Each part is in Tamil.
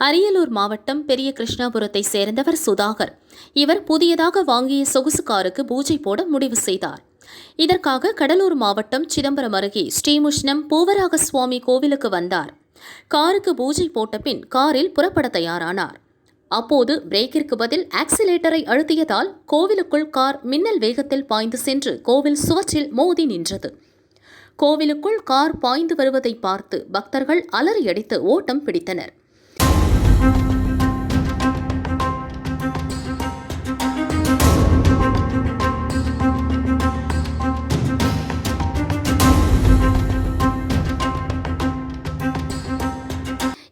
அரியலூர் மாவட்டம் பெரிய கிருஷ்ணாபுரத்தை சேர்ந்தவர் சுதாகர். இவர் புதியதாக வாங்கிய சொகுசு காருக்கு பூஜை போட முடிவு செய்தார். இதற்காக கடலூர் மாவட்டம் சிதம்பரம் அருகே ஸ்ரீமுஷ்ணம் பூவராக சுவாமி கோவிலுக்கு வந்தார். காருக்கு பூஜை போட்ட பின் காரில் புறப்பட தயாரானார். அப்போது பிரேக்கிற்கு பதில் ஆக்சிலேட்டரை அழுத்தியதால் கோவிலுக்குள் கார் மின்னல் வேகத்தில் பாய்ந்து சென்று கோவில் சுவற்றில் மோதி நின்றது. கோவிலுக்குள் கார் பாய்ந்து வருவதை பார்த்து பக்தர்கள் அலறியடித்து ஓட்டம் பிடித்தனர்.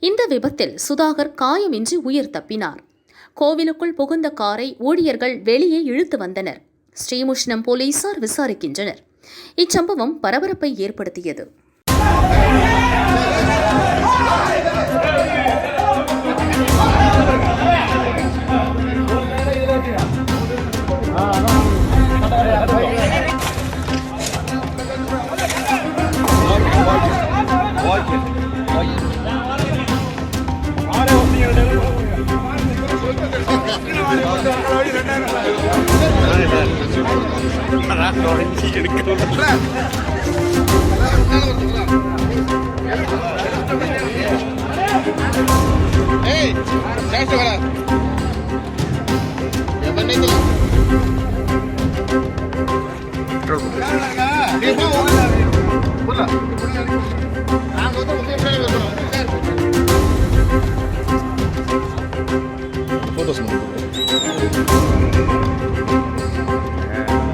இந்த விபத்தில் சுதாகர் காயமின்றி உயிர் தப்பினார். கோவிலுக்குள் புகுந்த காரை ஊழியர்கள் வெளியே இழுத்து வந்தனர். ஸ்ரீமுஷ்ணம் போலீசார் விசாரிக்கின்றனர். இச்சம்பவம் பரபரப்பை ஏற்படுத்தியது. நாங்கள்